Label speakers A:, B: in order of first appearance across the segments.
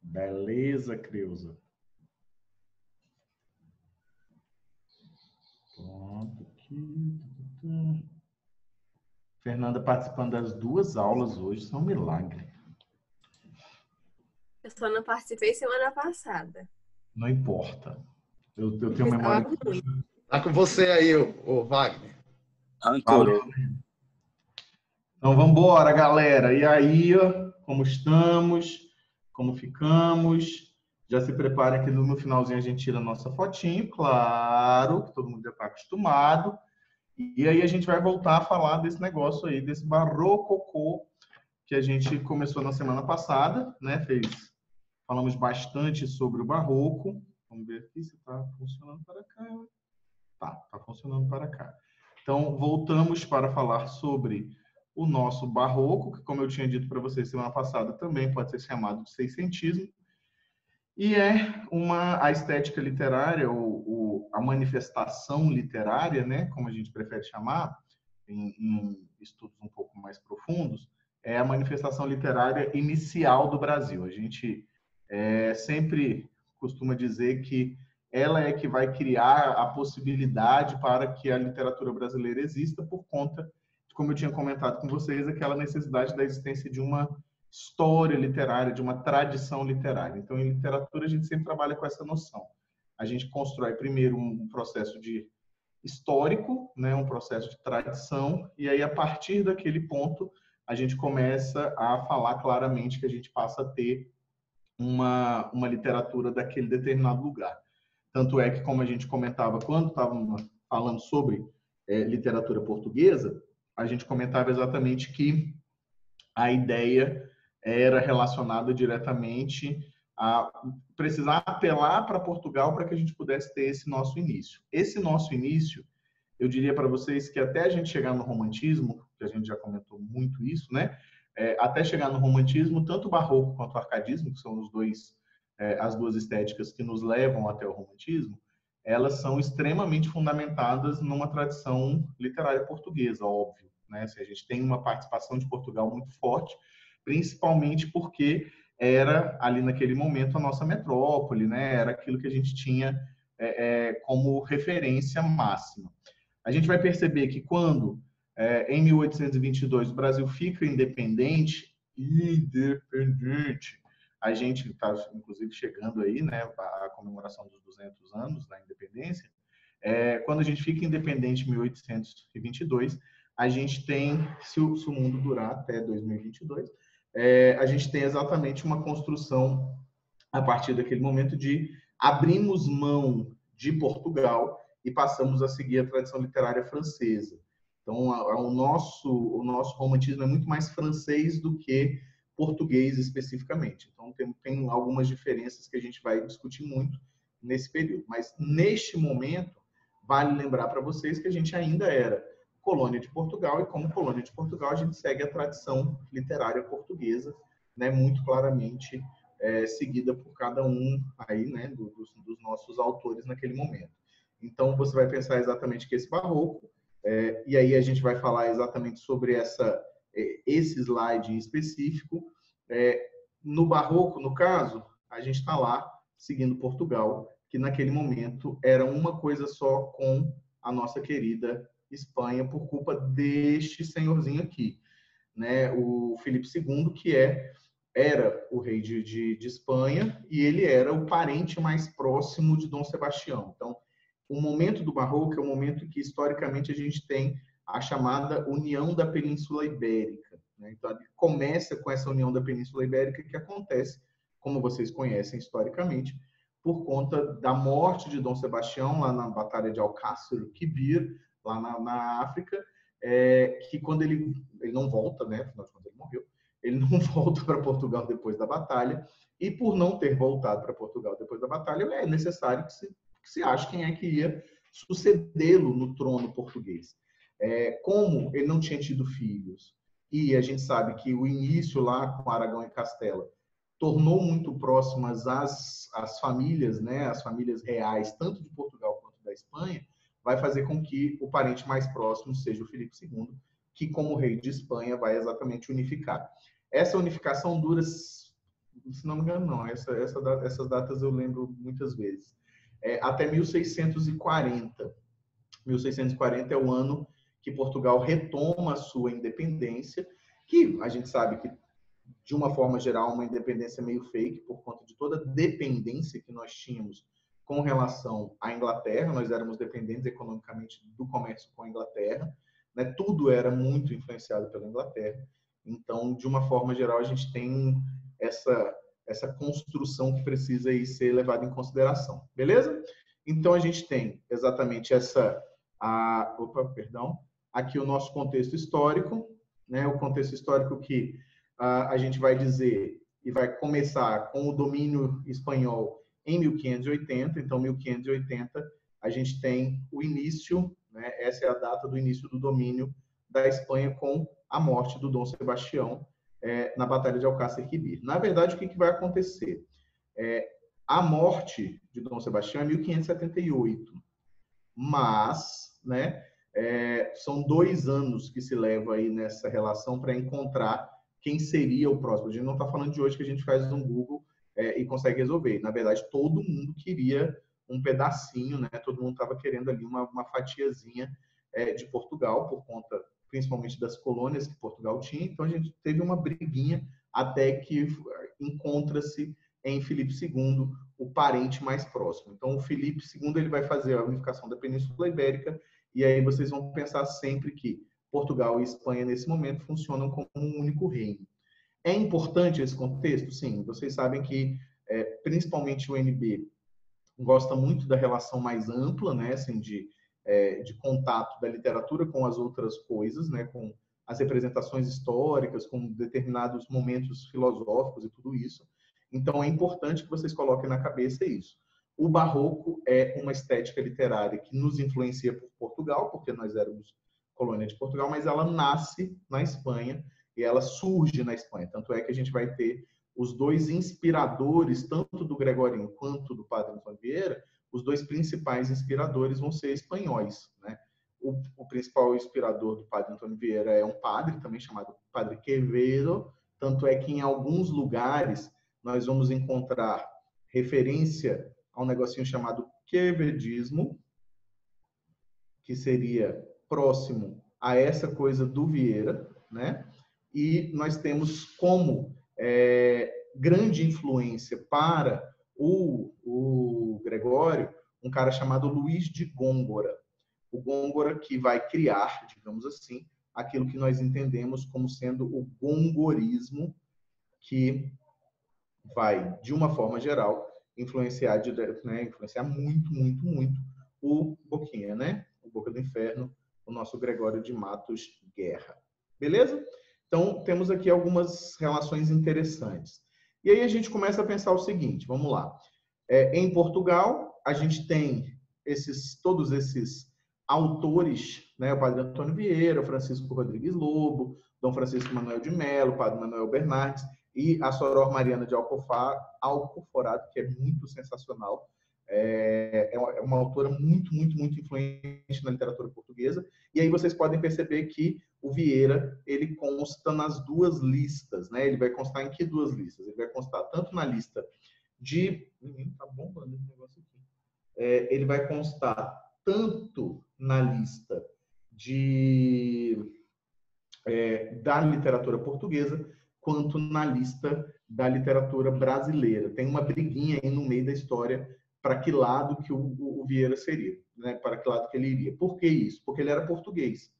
A: Beleza, Creuza. Pronto aqui. Fernanda participando das 2 aulas hoje, isso é um milagre.
B: Eu só não participei semana passada.
A: Não importa. Eu tenho memória.
C: Tá com você aí, o Wagner.
D: Ancorou.
A: Então vamos embora, galera. E aí, como estamos? Como ficamos? Já se preparem que no finalzinho a gente tira a nossa fotinho, claro, que todo mundo já está acostumado. E aí a gente vai voltar a falar desse negócio aí, desse barrococô que a gente começou na semana passada, né? Falamos bastante sobre o barroco. Vamos ver aqui se está funcionando para cá. Tá funcionando para cá. Então, voltamos para falar sobre o nosso barroco, que, como eu tinha dito para vocês semana passada, também pode ser chamado de seiscentismo. E é a estética literária, a manifestação literária, né, como a gente prefere chamar, em estudos um pouco mais profundos, é a manifestação literária inicial do Brasil. A gente sempre costuma dizer que ela é que vai criar a possibilidade para que a literatura brasileira exista por conta, como eu tinha comentado com vocês, aquela necessidade da existência de uma história literária, de uma tradição literária. Então, em literatura, a gente sempre trabalha com essa noção. A gente constrói primeiro um processo de histórico, né, um processo de tradição, e aí, a partir daquele ponto, a gente começa a falar claramente que a gente passa a ter uma literatura daquele determinado lugar. Tanto é que, como a gente comentava quando estávamos falando sobre literatura portuguesa, a gente comentava exatamente que a ideia era relacionada diretamente a precisar apelar para Portugal para que a gente pudesse ter esse nosso início. Esse nosso início, eu diria para vocês que até a gente chegar no romantismo, que a gente já comentou muito isso, né? Até chegar no romantismo, tanto o barroco quanto o arcadismo, que são as duas estéticas que nos levam até o romantismo, elas são extremamente fundamentadas numa tradição literária portuguesa, óbvio, né? A gente tem uma participação de Portugal muito forte, principalmente porque era ali naquele momento a nossa metrópole, né? Era aquilo que a gente tinha como referência máxima. A gente vai perceber que quando, em 1822, o Brasil fica independente, a gente está, inclusive, chegando aí, né, a comemoração dos 200 anos da independência. Quando a gente fica independente em 1822, a gente tem, se o mundo durar até 2022, a gente tem exatamente uma construção, a partir daquele momento, de abrimos mão de Portugal e passamos a seguir a tradição literária francesa. Então, o nosso romantismo é muito mais francês do que português especificamente. Então, tem algumas diferenças que a gente vai discutir muito nesse período. Mas, neste momento, vale lembrar para vocês que a gente ainda era colônia de Portugal, e como colônia de Portugal, a gente segue a tradição literária portuguesa, né, muito claramente seguida por cada um aí, né, dos nossos autores naquele momento. Então, você vai pensar exatamente que esse barroco, e aí a gente vai falar exatamente sobre esse slide em específico. No barroco, no caso, a gente está lá seguindo Portugal, que naquele momento era uma coisa só com a nossa querida Espanha, por culpa deste senhorzinho aqui, né? O Filipe II, que era o rei de Espanha, e ele era o parente mais próximo de Dom Sebastião. Então, o momento do barroco é o momento que, historicamente, a gente tem a chamada União da Península Ibérica, né? Então, começa com essa União da Península Ibérica, que acontece, como vocês conhecem historicamente, por conta da morte de Dom Sebastião, lá na Batalha de Alcácer Quibir, lá na África, que quando ele não volta, né? Afinal de contas, ele morreu, ele não volta para Portugal depois da batalha, e por não ter voltado para Portugal depois da batalha, é necessário que se ache quem é que ia sucedê-lo no trono português. Como ele não tinha tido filhos, e a gente sabe que o início lá com Aragão e Castela tornou muito próximas as famílias, né, as famílias reais, tanto de Portugal quanto da Espanha, vai fazer com que o parente mais próximo seja o Filipe II, que, como rei de Espanha, vai exatamente unificar. Essa unificação dura se não me engano, não. Essas datas eu lembro muitas vezes. Até 1640. 1640 é o ano que Portugal retoma a sua independência, que a gente sabe que, de uma forma geral, uma independência meio fake, por conta de toda a dependência que nós tínhamos com relação à Inglaterra. Nós éramos dependentes economicamente do comércio com a Inglaterra, né? Tudo era muito influenciado pela Inglaterra. Então, de uma forma geral, a gente tem essa construção que precisa aí ser levada em consideração. Beleza? Então, a gente tem exatamente aqui o nosso contexto histórico, né? O contexto histórico que a gente vai dizer e vai começar com o domínio espanhol em 1580. Então, 1580, a gente tem o início, né? Essa é a data do início do domínio da Espanha com a morte do Dom Sebastião na Batalha de Alcácer Quibir. Na verdade, o que vai acontecer? A morte de Dom Sebastião é 1578, mas, né, são 2 anos que se leva aí nessa relação para encontrar quem seria o próximo. A gente não está falando de hoje que a gente faz um Google e consegue resolver. Na verdade, todo mundo queria um pedacinho, né? Todo mundo estava querendo ali uma fatiazinha de Portugal, por conta principalmente das colônias que Portugal tinha. Então, a gente teve uma briguinha até que encontra-se em Filipe II o parente mais próximo. Então, o Filipe II ele vai fazer a unificação da Península Ibérica, e aí vocês vão pensar sempre que Portugal e Espanha, nesse momento, funcionam como um único reino. É importante esse contexto? Sim. Vocês sabem que, principalmente o NB, gosta muito da relação mais ampla, né, assim, de contato da literatura com as outras coisas, né, com as representações históricas, com determinados momentos filosóficos e tudo isso. Então, é importante que vocês coloquem na cabeça isso. O barroco é uma estética literária que nos influencia por Portugal, porque nós éramos colônia de Portugal, mas ela nasce na Espanha e ela surge na Espanha. Tanto é que a gente vai ter os 2 inspiradores, tanto do Gregório quanto do Padre Antônio Vieira. Os 2 principais inspiradores vão ser espanhóis, né? O principal inspirador do Padre Antônio Vieira é um padre também chamado Padre Quevedo, tanto é que em alguns lugares nós vamos encontrar referência a um negocinho chamado quevedismo, que seria próximo a essa coisa do Vieira, né? E nós temos como grande influência para o Gregório um cara chamado Luís de Góngora. O Góngora que vai criar, digamos assim, aquilo que nós entendemos como sendo o gongorismo, que vai, de uma forma geral, influenciar, né, influenciar muito, muito, muito o Boquinha, né? O Boca do Inferno, o nosso Gregório de Matos Guerra. Beleza? Então, temos aqui algumas relações interessantes. E aí a gente começa a pensar o seguinte, vamos lá. Em Portugal, a gente tem todos esses autores, né? O Padre Antônio Vieira, o Francisco Rodrigues Lobo, Dom Francisco Manuel de Melo, o Padre Manuel Bernardes e a Soror Mariana de Alcoforado, que é muito sensacional. É uma autora muito, muito, muito influente na literatura portuguesa. E aí vocês podem perceber que o Vieira, ele consta nas 2 listas, né? Ele vai constar em que 2 listas? Ele vai constar tanto na lista de... Tá bombando esse negócio aqui. Ele vai constar tanto na lista da literatura portuguesa, quanto na lista da literatura brasileira. Tem uma briguinha aí no meio da história para que lado que o Vieira seria, né? Para que lado que ele iria. Por que isso? Porque ele era português,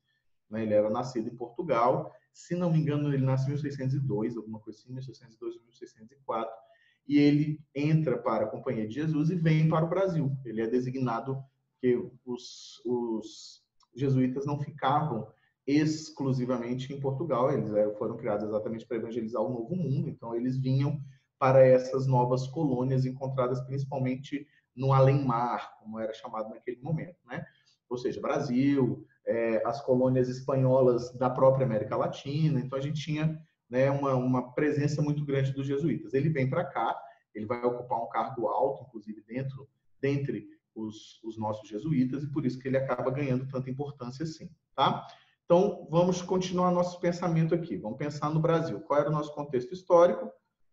A: né? Ele era nascido em Portugal. Se não me engano, ele nasceu em 1602, alguma coisa assim, 1602 ou 1604. E ele entra para a Companhia de Jesus e vem para o Brasil. Ele é designado, que os jesuítas não ficavam exclusivamente em Portugal, eles foram criados exatamente para evangelizar o Novo Mundo, então eles vinham para essas novas colônias encontradas principalmente no além-mar, como era chamado naquele momento, né? Ou seja, Brasil, as colônias espanholas da própria América Latina. Então a gente tinha, né, uma presença muito grande dos jesuítas. Ele vem para cá, ele vai ocupar um cargo alto, inclusive dentre os nossos jesuítas, e por isso que ele acaba ganhando tanta importância assim, tá? Então, vamos continuar nosso pensamento aqui. Vamos pensar no Brasil. Qual era o nosso contexto histórico?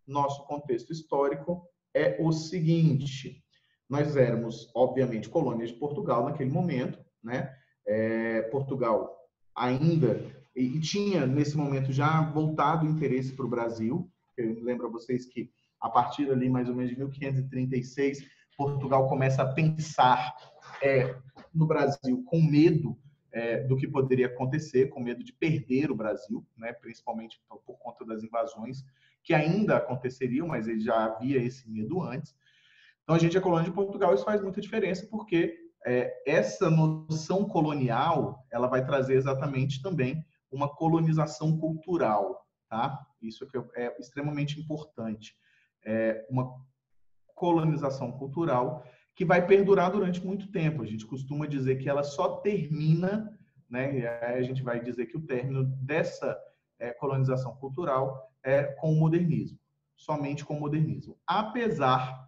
A: nosso contexto histórico é o seguinte: nós éramos, obviamente, colônias de Portugal naquele momento, né? Portugal ainda e tinha nesse momento já voltado o interesse para o Brasil. Eu lembro a vocês que a partir ali mais ou menos de 1536 Portugal começa a pensar no Brasil com medo do que poderia acontecer, com medo de perder o Brasil, né? Principalmente por conta das invasões que ainda aconteceriam, mas ele já havia esse medo antes. Então, a gente é colônia de Portugal, isso faz muita diferença, porque essa noção colonial, ela vai trazer exatamente também uma colonização cultural, tá? Isso é extremamente importante. Uma colonização cultural que vai perdurar durante muito tempo. A gente costuma dizer que ela só termina, né? E aí a gente vai dizer que o término dessa colonização cultural é com o modernismo, somente com o modernismo. Apesar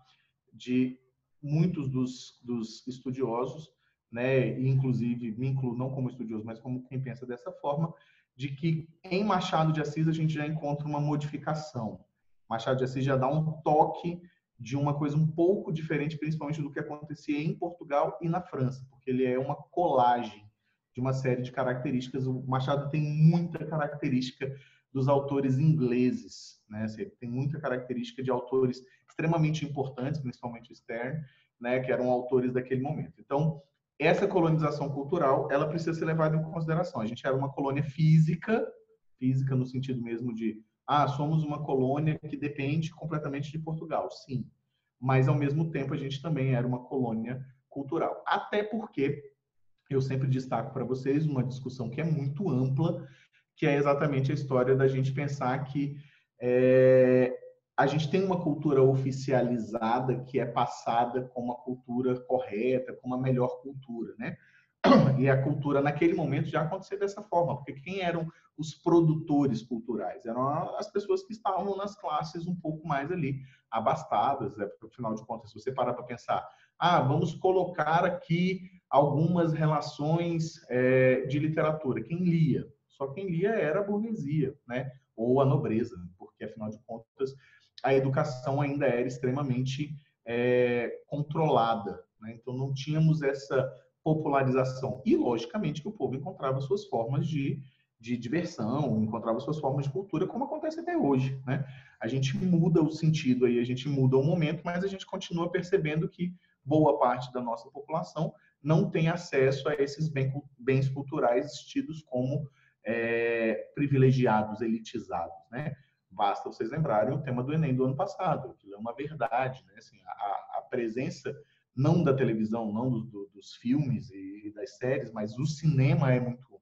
A: de muitos dos estudiosos, né, e inclusive me incluo não como estudioso, mas como quem pensa dessa forma, de que em Machado de Assis a gente já encontra uma modificação. Machado de Assis já dá um toque de uma coisa um pouco diferente, principalmente do que acontecia em Portugal e na França, porque ele é uma colagem de uma série de características. O Machado tem muita característica dos autores ingleses, né? Tem muita característica de autores extremamente importantes, principalmente Sterne, né? Que eram autores daquele momento. Então, essa colonização cultural, ela precisa ser levada em consideração. A gente era uma colônia física no sentido mesmo de somos uma colônia que depende completamente de Portugal, sim. Mas, ao mesmo tempo, a gente também era uma colônia cultural. Até porque, eu sempre destaco para vocês uma discussão que é muito ampla, que é exatamente a história da gente pensar que a gente tem uma cultura oficializada que é passada como a cultura correta, como a melhor cultura, né? E a cultura, naquele momento, já acontecia dessa forma, porque quem eram os produtores culturais? Eram as pessoas que estavam nas classes um pouco mais ali, abastadas, afinal de contas, se você parar para pensar, vamos colocar aqui algumas relações de literatura. Quem lia? Só quem lia era a burguesia, né? Ou a nobreza, porque, afinal de contas, a educação ainda era extremamente controlada, né? Então, não tínhamos essa popularização. E, logicamente, que o povo encontrava suas formas de diversão, encontrava suas formas de cultura, como acontece até hoje, né? A gente muda o sentido aí, a gente muda o momento, mas a gente continua percebendo que boa parte da nossa população não tem acesso a esses bens culturais tidos como privilegiados, elitizados, né? Basta vocês lembrarem o tema do Enem do ano passado, aquilo é uma verdade, né? Assim, a presença não da televisão, não dos filmes e das séries, mas o cinema é muito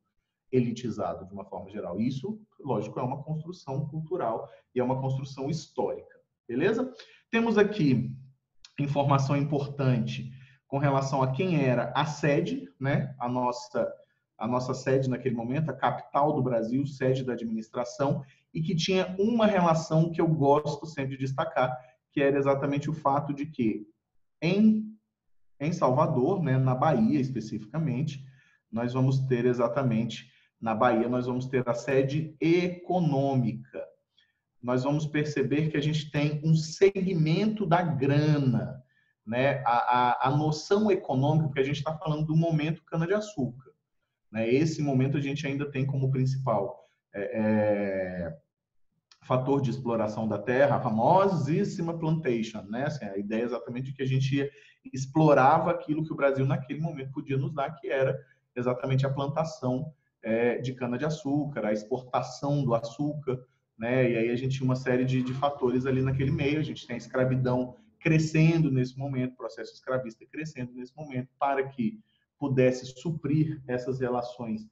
A: elitizado de uma forma geral. Isso, lógico, é uma construção cultural e é uma construção histórica, beleza? Temos aqui informação importante com relação a quem era a sede, né? A nossa sede naquele momento, a capital do Brasil, sede da administração, e que tinha uma relação que eu gosto sempre de destacar, que era exatamente o fato de que em Salvador, né, na Bahia especificamente, nós vamos ter exatamente, na Bahia, nós vamos ter a sede econômica. Nós vamos perceber que a gente tem um segmento da grana, né? A noção econômica, porque a gente está falando do momento cana-de-açúcar, né? Esse momento a gente ainda tem como principal fator de exploração da terra, a famosíssima plantation, né? Assim, a ideia exatamente de que a gente explorava aquilo que o Brasil naquele momento podia nos dar, que era exatamente a plantação de cana-de-açúcar, a exportação do açúcar, né? E aí a gente tinha uma série de fatores ali naquele meio. A gente tem a escravidão crescendo nesse momento, o processo escravista crescendo nesse momento, para que pudesse suprir essas relações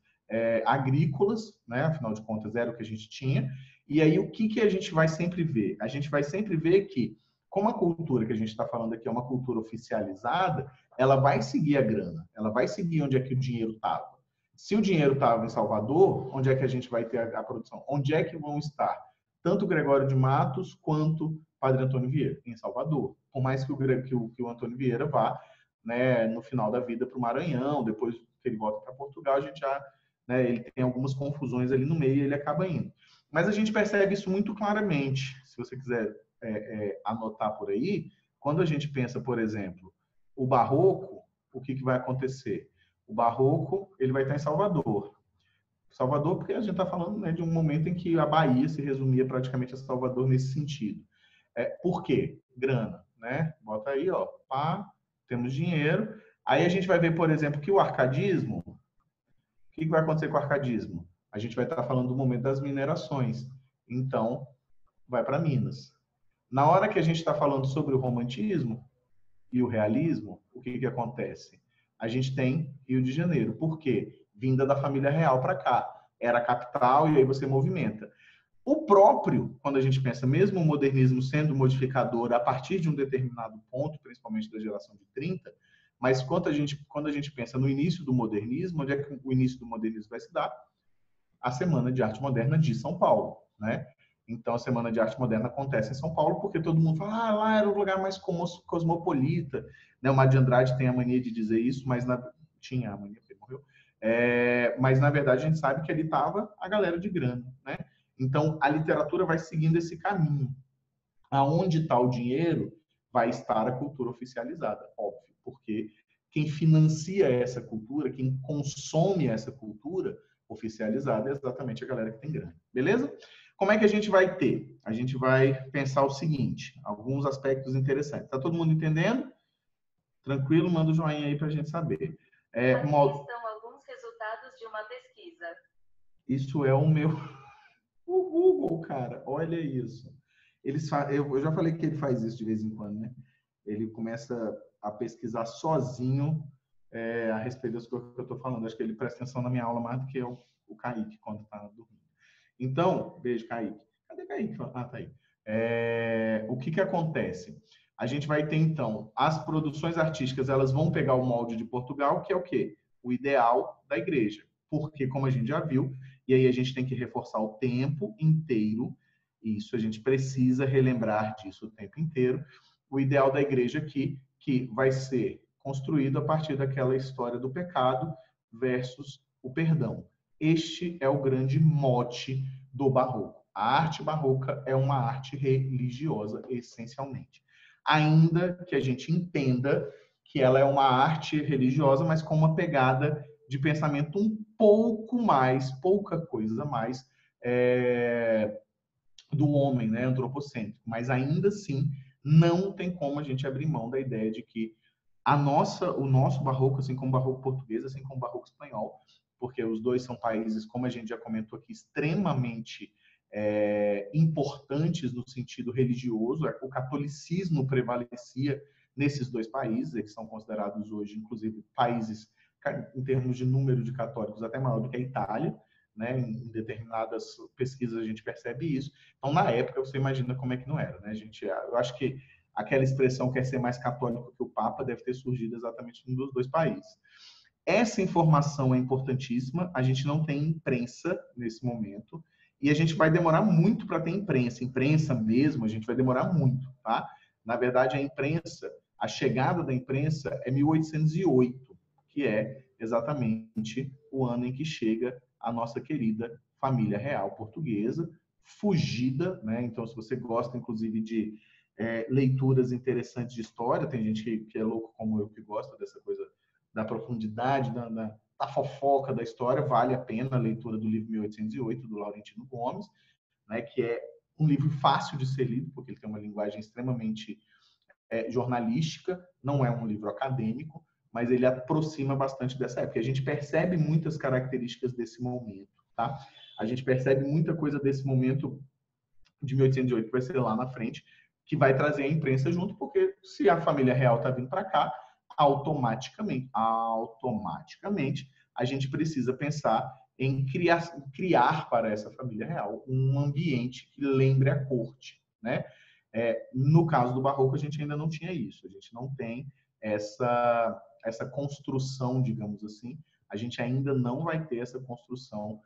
A: agrícolas, né? Afinal de contas, era o que a gente tinha. E aí, o que a gente vai sempre ver? A gente vai sempre ver que, como a cultura que a gente está falando aqui é uma cultura oficializada, ela vai seguir a grana, ela vai seguir onde é que o dinheiro estava. Se o dinheiro estava em Salvador, onde é que a gente vai ter a produção? Onde é que vão estar tanto Gregório de Matos quanto Padre Antônio Vieira? Em Salvador. Por mais que o Antônio Vieira vá, né, no final da vida para o Maranhão, depois que ele volta para Portugal, a gente já, né, ele tem algumas confusões ali no meio e ele acaba indo. Mas a gente percebe isso muito claramente. Se você quiser anotar por aí, quando a gente pensa, por exemplo, o Barroco, o que vai acontecer? O Barroco, ele vai estar em Salvador. Salvador, porque a gente está falando, né, de um momento em que a Bahia se resumia praticamente a Salvador nesse sentido. Por quê? Grana, né? Bota aí, ó, pá, temos dinheiro. Aí a gente vai ver, por exemplo, que o arcadismo, o que vai acontecer com o arcadismo? A gente vai estar falando do momento das minerações. Então, vai para Minas. Na hora que a gente está falando sobre o romantismo e o realismo, o que acontece? A gente tem Rio de Janeiro. Por quê? Vinda da família real para cá. Era a capital e aí você movimenta. O próprio, quando a gente pensa, mesmo o modernismo sendo modificador a partir de um determinado ponto, principalmente da geração de 30, mas quando a gente pensa no início do modernismo, onde é que o início do modernismo vai se dar? A Semana de Arte Moderna de São Paulo, né? Então, a Semana de Arte Moderna acontece em São Paulo porque todo mundo fala, lá era um lugar mais cosmopolita. Né? O Mário de Andrade tem a mania de dizer isso, mas tinha a mania, porque ele morreu. Mas, na verdade, a gente sabe que ali estava a galera de grana, né? Então, a literatura vai seguindo esse caminho. Aonde está o dinheiro, vai estar a cultura oficializada, óbvio, porque quem financia essa cultura, quem consome essa cultura oficializada é exatamente a galera que tem grana. Beleza? Como é que a gente vai ter? A gente vai pensar o seguinte, alguns aspectos interessantes. Está todo mundo entendendo? Tranquilo? Manda o joinha aí para a gente saber.
D: Aqui estão alguns resultados de uma pesquisa.
A: Isso é o meu... O Google, cara, olha isso. Eu já falei que ele faz isso de vez em quando, né? Ele começa a pesquisar sozinho a respeito das coisas que eu estou falando. Acho que ele presta atenção na minha aula mais do que o Kaique, quando está dormindo. Então, beijo, Kaique. Cadê Kaique? Ah, tá aí. O que acontece? A gente vai ter, então, as produções artísticas, elas vão pegar o molde de Portugal, que é o quê? O ideal da igreja. Porque, como a gente já viu, e aí a gente tem que reforçar o tempo inteiro, isso a gente precisa relembrar disso o tempo inteiro, o ideal da igreja aqui, que vai ser construído a partir daquela história do pecado versus o perdão. Este é o grande mote do barroco. A arte barroca é uma arte religiosa, essencialmente. Ainda que a gente entenda que ela é uma arte religiosa, mas com uma pegada de pensamento um pouco mais, pouca coisa mais, do homem, né, antropocêntrico. Mas ainda assim, não tem como a gente abrir mão da ideia de que o nosso barroco, assim como o barroco português, assim como o barroco espanhol, porque os dois são países, como a gente já comentou aqui, extremamente importantes no sentido religioso. O catolicismo prevalecia nesses dois países, que são considerados hoje, inclusive, países, em termos de número de católicos, até maior do que a Itália, né? Em determinadas pesquisas a gente percebe isso. Então, na época, você imagina como é que não era, né? Eu acho que aquela expressão quer ser mais católico que o Papa deve ter surgido exatamente num dos dois países. Essa informação é importantíssima. A gente não tem imprensa nesse momento e a gente vai demorar muito para ter imprensa mesmo, a gente vai demorar muito, tá? Na verdade, a chegada da imprensa é 1808, que é exatamente o ano em que chega a nossa querida família real portuguesa, fugida, né? Então, se você gosta, inclusive, de leituras interessantes de história, tem gente que é louco como eu, que gosta dessa coisa da profundidade, da fofoca da história, vale a pena a leitura do livro 1808, do Laurentino Gomes, né? Que é um livro fácil de ser lido, porque ele tem uma linguagem extremamente jornalística, não é um livro acadêmico, mas ele aproxima bastante dessa época. A gente percebe muitas características desse momento, tá? A gente percebe muita coisa desse momento de 1808 que vai ser lá na frente, que vai trazer a imprensa junto, porque se a família real está vindo para cá, automaticamente, a gente precisa pensar em criar para essa família real um ambiente que lembre a corte, né? No caso do barroco, a gente ainda não tinha isso, a gente não tem essa construção, digamos assim, a gente ainda não vai ter essa construção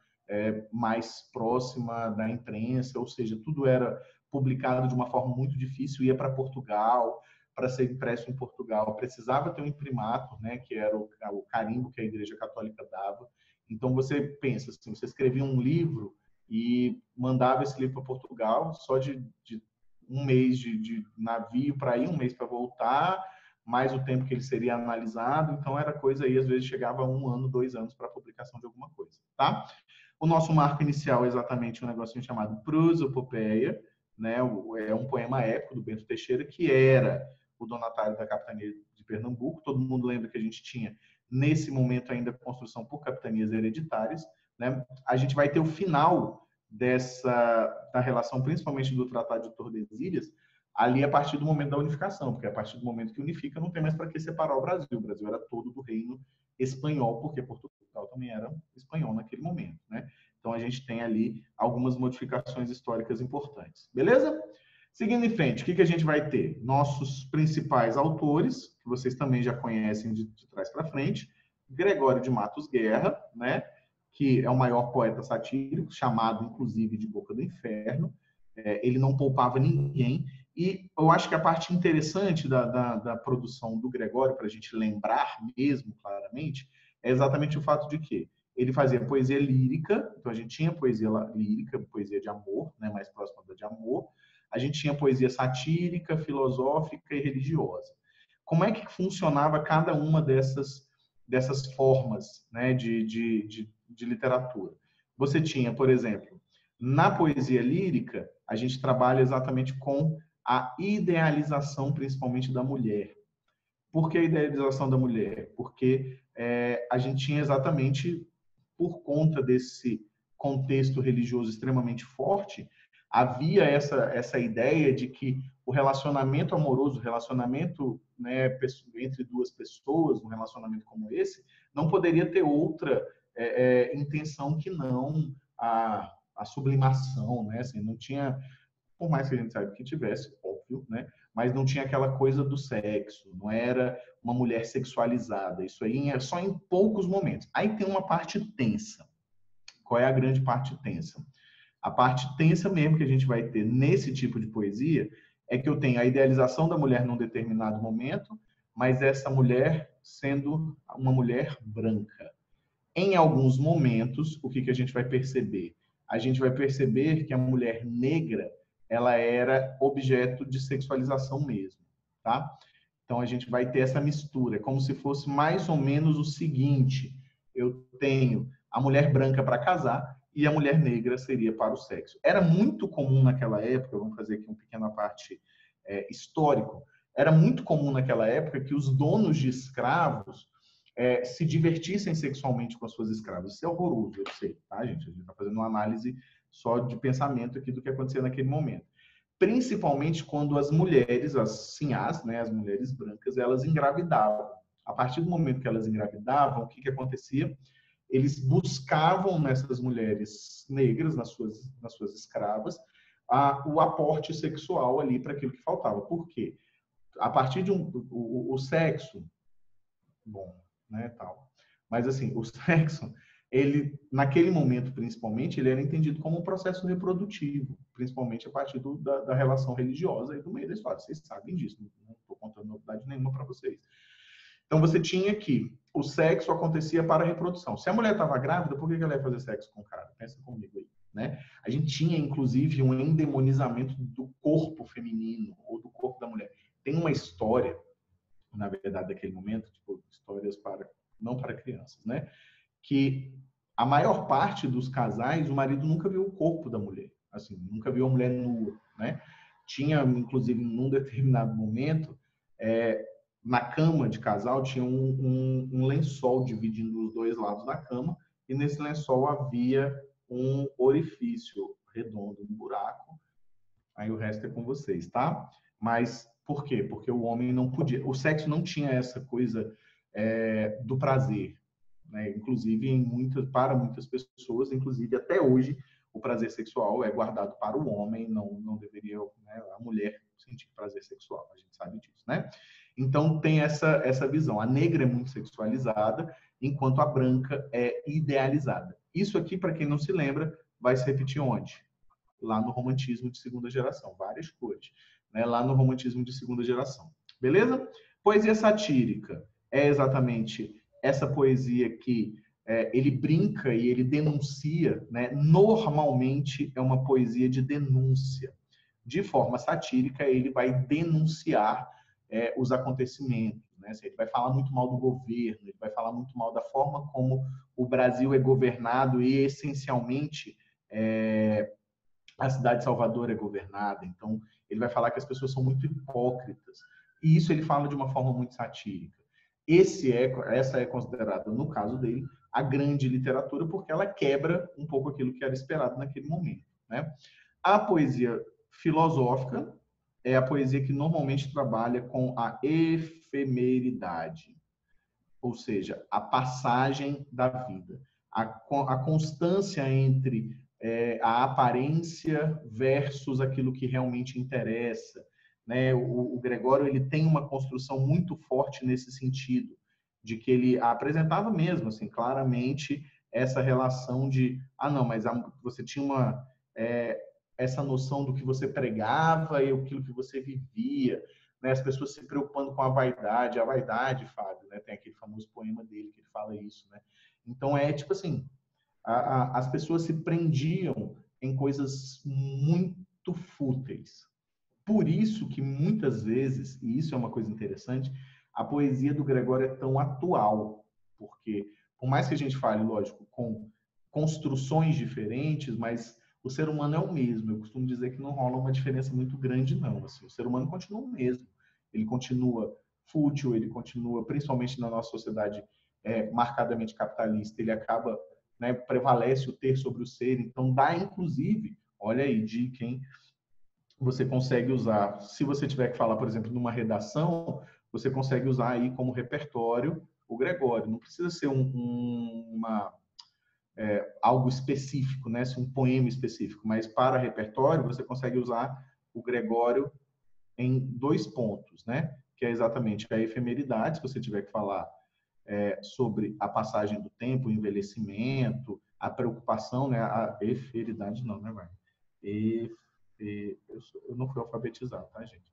A: mais próxima da imprensa, ou seja, tudo era publicado de uma forma muito difícil, ia para Portugal, para ser impresso em Portugal, precisava ter um imprimatur, né, que era o carimbo que a Igreja Católica dava. Então, você pensa assim, você escrevia um livro e mandava esse livro para Portugal, só de um mês de navio para ir, um mês para voltar, mais o tempo que ele seria analisado. Então, era coisa aí, às vezes, chegava a 1 ano, 2 anos para a publicação de alguma coisa, tá? O nosso marco inicial é exatamente um negocinho chamado Prosopopeia, né? É um poema épico do Bento Teixeira, que era o donatário da capitania de Pernambuco. Todo mundo lembra que a gente tinha, nesse momento, ainda construção por capitanias hereditárias, né? A gente vai ter o final da relação, principalmente do Tratado de Tordesilhas, ali a partir do momento da unificação, porque a partir do momento que unifica, não tem mais para que separar o Brasil. O Brasil era todo do reino espanhol, porque Portugal também era espanhol naquele momento, né? Então, a gente tem ali algumas modificações históricas importantes. Beleza? Seguindo em frente, o que a gente vai ter? Nossos principais autores, que vocês também já conhecem de trás para frente. Gregório de Matos Guerra, né? Que é o maior poeta satírico, chamado, inclusive, de Boca do Inferno. Ele não poupava ninguém. E eu acho que a parte interessante da produção do Gregório, para a gente lembrar mesmo claramente, é exatamente o fato de que ele fazia poesia lírica. Então, a gente tinha poesia lírica, poesia de amor, né, mais próxima da de amor. A gente tinha poesia satírica, filosófica e religiosa. Como é que funcionava cada uma dessas formas, né, de literatura? Você tinha, por exemplo, na poesia lírica, a gente trabalha exatamente com a idealização, principalmente da mulher. Por que a idealização da mulher? Porque a gente tinha exatamente, por conta desse contexto religioso extremamente forte, havia essa ideia de que o relacionamento amoroso, o relacionamento, né, entre duas pessoas, um relacionamento como esse, não poderia ter outra intenção que não a sublimação, né? Assim, não tinha, por mais que a gente saiba que tivesse, óbvio, né? Mas não tinha aquela coisa do sexo, não era uma mulher sexualizada. Isso aí é só em poucos momentos. Aí tem uma parte tensa. Qual é a grande parte tensa? A parte tensa mesmo que a gente vai ter nesse tipo de poesia é que eu tenho a idealização da mulher num determinado momento, mas essa mulher sendo uma mulher branca. Em alguns momentos, o que a gente vai perceber? A gente vai perceber que a mulher negra, ela era objeto de sexualização mesmo, tá? Então, a gente vai ter essa mistura, como se fosse mais ou menos o seguinte: eu tenho a mulher branca para casar e a mulher negra seria para o sexo. Era muito comum naquela época, vamos fazer aqui uma pequena parte histórico, era muito comum naquela época que os donos de escravos se divertissem sexualmente com as suas escravas. Isso é horroroso, eu sei, tá, gente? A gente está fazendo uma análise só de pensamento aqui do que acontecia naquele momento. Principalmente quando as mulheres, as sinhás, né, as mulheres brancas, elas engravidavam. A partir do momento que elas engravidavam, o que acontecia? Eles buscavam nessas mulheres negras, nas suas escravas, o aporte sexual ali para aquilo que faltava. Por quê? A partir de o sexo, bom, né, tal. Mas assim, o sexo, ele naquele momento principalmente, ele era entendido como um processo reprodutivo, principalmente a partir da relação religiosa e do meio da história. Vocês sabem disso, não estou contando novidade nenhuma para vocês. Então, você tinha que o sexo acontecia para a reprodução. Se a mulher estava grávida, por que ela ia fazer sexo com o cara? Pensa comigo aí, né? A gente tinha, inclusive, um endemonizamento do corpo feminino ou do corpo da mulher. Tem uma história, na verdade, daquele momento, tipo, histórias não para crianças, né? Que a maior parte dos casais, o marido nunca viu o corpo da mulher. Assim, nunca viu a mulher nua, né? Tinha, inclusive, num determinado momento, na cama de casal tinha um lençol dividindo os dois lados da cama, e nesse lençol havia um orifício redondo, um buraco. Aí o resto é com vocês, tá? Mas por quê? Porque o homem não podia, o sexo não tinha essa coisa do prazer, né? Inclusive para muitas pessoas, inclusive até hoje, o prazer sexual é guardado para o homem, não deveria, né, a mulher sentir prazer sexual, a gente sabe disso, né? Então, tem essa visão. A negra é muito sexualizada, enquanto a branca é idealizada. Isso aqui, para quem não se lembra, vai se repetir onde? Lá no romantismo de segunda geração. Várias cores, né? Lá no romantismo de segunda geração. Beleza? Poesia satírica é exatamente essa poesia que ele brinca e ele denuncia, né? Normalmente é uma poesia de denúncia. de forma satírica, ele vai denunciar os acontecimentos, né? Ele vai falar muito mal do governo, ele vai falar muito mal da forma como o Brasil é governado e, essencialmente, a cidade de Salvador é governada. Então, ele vai falar que as pessoas são muito hipócritas. E isso ele fala de uma forma muito satírica. Essa é considerada, no caso dele, a grande literatura, porque ela quebra um pouco aquilo que era esperado naquele momento, né? A poesia filosófica é a poesia que normalmente trabalha com a efemeridade, ou seja, a passagem da vida, a constância entre a aparência versus aquilo que realmente interessa, né? O Gregório ele tem uma construção muito forte nesse sentido, de que ele apresentava mesmo, assim, claramente essa relação de, não, mas você tinha essa noção do que você pregava e aquilo que você vivia, né? As pessoas se preocupando com a vaidade, Fábio, né? Tem aquele famoso poema dele que ele fala isso, né? Então tipo assim, as pessoas se prendiam em coisas muito fúteis. Por isso que muitas vezes, e isso é uma coisa interessante, a poesia do Gregório é tão atual, porque por mais que a gente fale, lógico, com construções diferentes, mas o ser humano é o mesmo. Eu costumo dizer que não rola uma diferença muito grande, não. Assim, o ser humano continua o mesmo. Ele continua fútil, ele continua, principalmente na nossa sociedade marcadamente capitalista, ele acaba, né, prevalece o ter sobre o ser. Então, dá, inclusive, olha aí, dica, hein? Você consegue usar, se você tiver que falar, por exemplo, numa redação, você consegue usar aí como repertório o Gregório. Não precisa ser algo específico, né? Um poema específico, mas para repertório você consegue usar o Gregório em 2 pontos, né? Que é exatamente a efemeridade, se você tiver que falar sobre a passagem do tempo, o envelhecimento, a preocupação, né? A efemeridade não, né, Wagner? Eu não fui alfabetizado, tá, gente?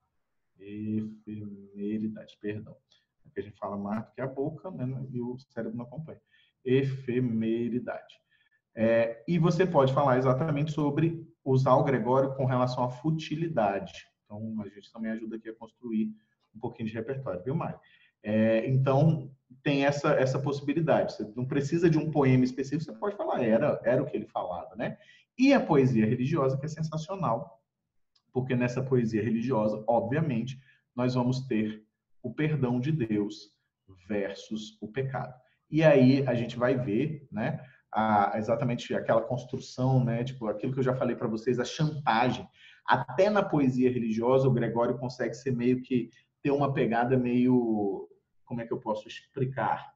A: Efemeridade, perdão. Porque a gente fala mais do que a boca, né? E o cérebro não acompanha. Efemeridade. E você pode falar exatamente sobre usar o Gregório com relação à futilidade. Então, a gente também ajuda aqui a construir um pouquinho de repertório, viu, Mari? Então, tem essa possibilidade. Você não precisa de um poema específico, você pode falar, era o que ele falava, né? E a poesia religiosa, que é sensacional, porque nessa poesia religiosa, obviamente, nós vamos ter o perdão de Deus versus o pecado. E aí a gente vai ver, né, exatamente aquela construção, né, tipo aquilo que eu já falei para vocês, a chantagem. Até na poesia religiosa, o Gregório consegue ser meio que ter uma pegada meio, como é que eu posso explicar?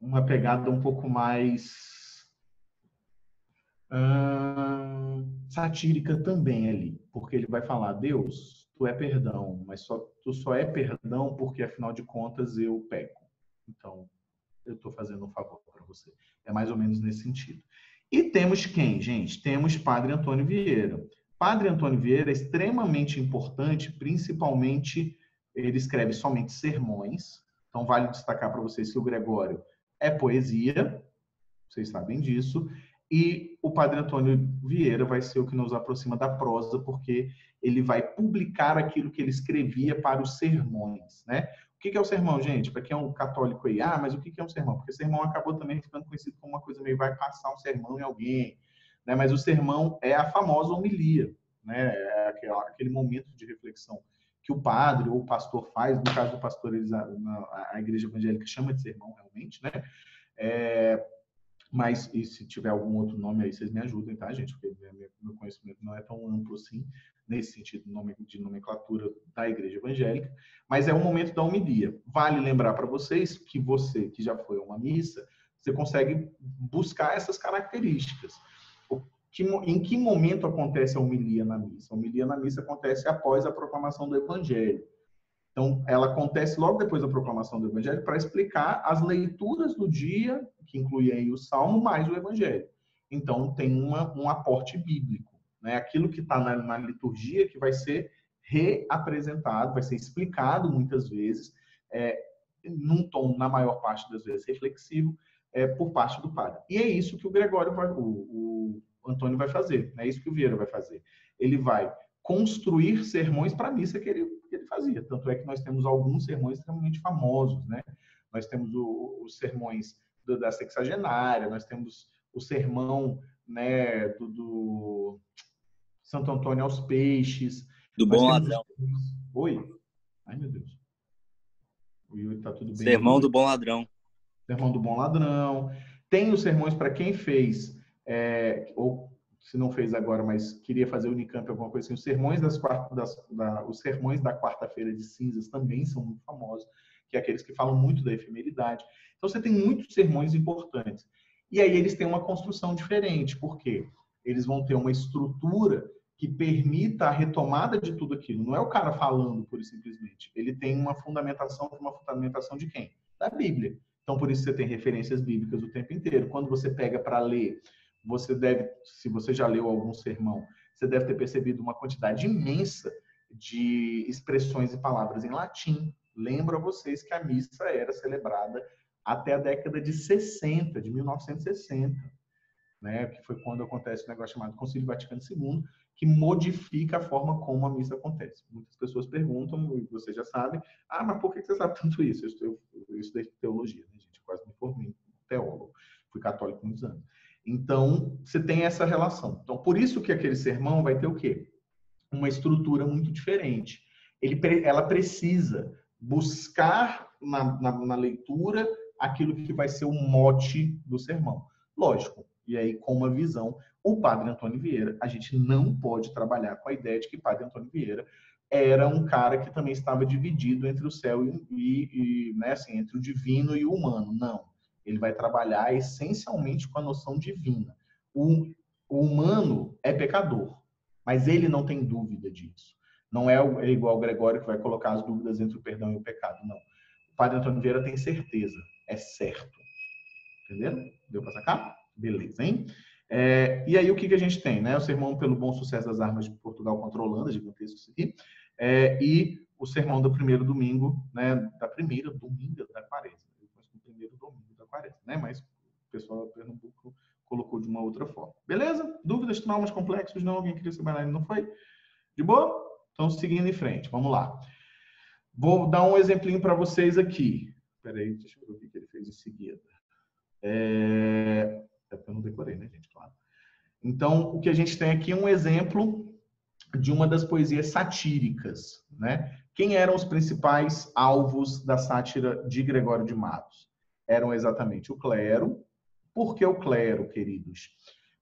A: Uma pegada um pouco mais satírica também ali, porque ele vai falar, Deus, tu é perdão, mas tu só é perdão porque, afinal de contas, eu peco. Então, eu estou fazendo um favor para você. É mais ou menos nesse sentido. E temos quem, gente? Temos Padre Antônio Vieira. Padre Antônio Vieira é extremamente importante, principalmente, ele escreve somente sermões. Então, vale destacar para vocês que o Gregório é poesia, vocês sabem disso, e o Padre Antônio Vieira vai ser o que nos aproxima da prosa, porque ele vai publicar aquilo que ele escrevia para os sermões, né? O que é o sermão, gente? Para quem é um católico aí, mas o que é um sermão? Porque sermão acabou também ficando conhecido como uma coisa meio vai passar um sermão em alguém, né? Mas o sermão é a famosa homilia, né? É aquele momento de reflexão que o padre ou o pastor faz. No caso do pastor, a igreja evangélica chama de sermão realmente, né? Mas, e se tiver algum outro nome aí, vocês me ajudem, tá, gente? Porque meu conhecimento não é tão amplo assim, nesse sentido de nomenclatura da igreja evangélica, mas é o momento da homilia. Vale lembrar para vocês que você, que já foi a uma missa, você consegue buscar essas características. Em que momento acontece a homilia na missa? A homilia na missa acontece após a proclamação do evangelho. Então, ela acontece logo depois da proclamação do Evangelho para explicar as leituras do dia, que inclui aí o Salmo, mais o Evangelho. Então, tem um aporte bíblico, né? Aquilo que está na liturgia que vai ser reapresentado, vai ser explicado muitas vezes, num tom, na maior parte das vezes, reflexivo, por parte do padre. E é isso que o Gregório Antônio vai fazer, é isso que o Vieira vai fazer. Ele vai construir sermões para a missa que ele fazia. Tanto é que nós temos alguns sermões extremamente famosos, né? Nós temos os sermões da Sexagenária, nós temos o sermão, né, do Santo Antônio aos Peixes.
E: Do
A: Nós
E: Bom
A: temos...
E: Ladrão.
A: Oi? Ai, meu Deus. O Yuri, tá tudo bem?
E: Sermão do Bom Ladrão.
A: Sermão do Bom Ladrão. Tem os sermões para quem fez, ou se não fez agora, mas queria fazer o Unicamp, alguma coisa assim. Os sermões os sermões da quarta-feira de cinzas também são muito famosos, que é aqueles que falam muito da efemeridade. Então, você tem muitos sermões importantes. E aí eles têm uma construção diferente. Por quê? Eles vão ter uma estrutura que permita a retomada de tudo aquilo. Não é o cara falando, pura e simplesmente. Ele tem uma fundamentação de quem? Da Bíblia. Então, por isso você tem referências bíblicas o tempo inteiro. Quando você pega para ler, você deve, se você já leu algum sermão, você deve ter percebido uma quantidade imensa de expressões e palavras em latim. Lembro a vocês que a missa era celebrada até a década de 60, de 1960, né? Que foi quando acontece um negócio chamado Concílio Vaticano II, que modifica a forma como a missa acontece. Muitas pessoas perguntam, e você já sabe, mas por que você sabe tanto isso? Eu estudei teologia, né, gente? Eu quase me formei teólogo. Fui católico muitos anos. Então, você tem essa relação. Então, por isso que aquele sermão vai ter o quê? Uma estrutura muito diferente. Ela precisa buscar na leitura aquilo que vai ser o mote do sermão. Lógico, e aí com uma visão. O Padre Antônio Vieira, a gente não pode trabalhar com a ideia de que Padre Antônio Vieira era um cara que também estava dividido entre o céu né, assim, entre o divino e o humano. Não. Ele vai trabalhar essencialmente com a noção divina. O humano é pecador, mas ele não tem dúvida disso. Não é igual o Gregório que vai colocar as dúvidas entre o perdão e o pecado, não. O Padre Antônio Vieira tem certeza, é certo. Entenderam? Deu para sacar? Beleza, hein? E aí o que a gente tem, né? O sermão pelo bom sucesso das armas de Portugal contra a Holanda, gigantesco isso aqui, e o sermão do primeiro domingo, né? Da primeira domingo da quaresma. O primeiro domingo da quaresma, né? Mas o pessoal do Pernambuco colocou de uma outra forma. Beleza? Dúvidas, traumas complexos? Não? Alguém queria saber, não foi? De boa? Então, seguindo em frente, vamos lá. Vou dar um exemplinho para vocês aqui. Espera aí, deixa eu ver o que ele fez em seguida. Eu não decorei, né, gente? Claro. Então, o que a gente tem aqui é um exemplo de uma das poesias satíricas, né? Quem eram os principais alvos da sátira de Gregório de Matos? Eram exatamente o clero. Por que o clero, queridos?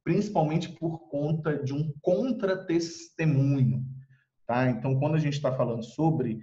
A: Principalmente por conta de um contra-testemunho, tá? Então, quando a gente está falando sobre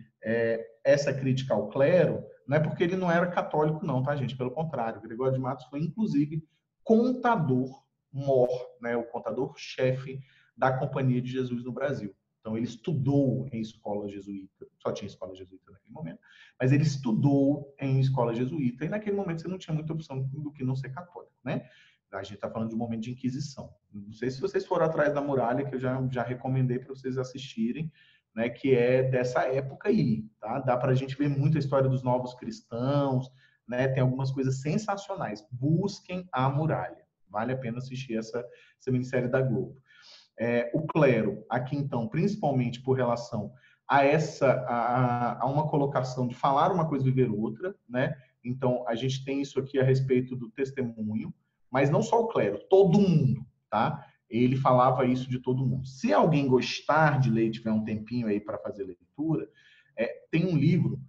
A: essa crítica ao clero, não é porque ele não era católico, não, tá, gente? Pelo contrário, Gregório de Matos foi, inclusive, contador-mor, né? O contador-chefe da Companhia de Jesus no Brasil. Então, ele estudou em escola jesuíta, só tinha escola jesuíta naquele momento, mas ele estudou em escola jesuíta, e naquele momento você não tinha muita opção do que não ser católico, né? A gente está falando de um momento de Inquisição. Não sei se vocês foram atrás da Muralha, que eu já recomendei para vocês assistirem, né, que é dessa época aí, tá? Dá para a gente ver muita história dos novos cristãos, né? Tem algumas coisas sensacionais. Busquem a Muralha. Vale a pena assistir essa minissérie da Globo. O clero, aqui então, principalmente por relação a uma colocação de falar uma coisa e viver outra, né? Então, a gente tem isso aqui a respeito do testemunho, mas não só o clero, todo mundo, tá? Ele falava isso de todo mundo. Se alguém gostar de ler, tiver um tempinho aí para fazer leitura, tem um livro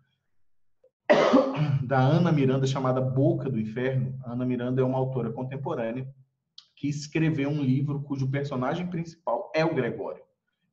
A: da Ana Miranda chamada Boca do Inferno. A Ana Miranda é uma autora contemporânea que escreveu um livro cujo personagem principal é o Gregório.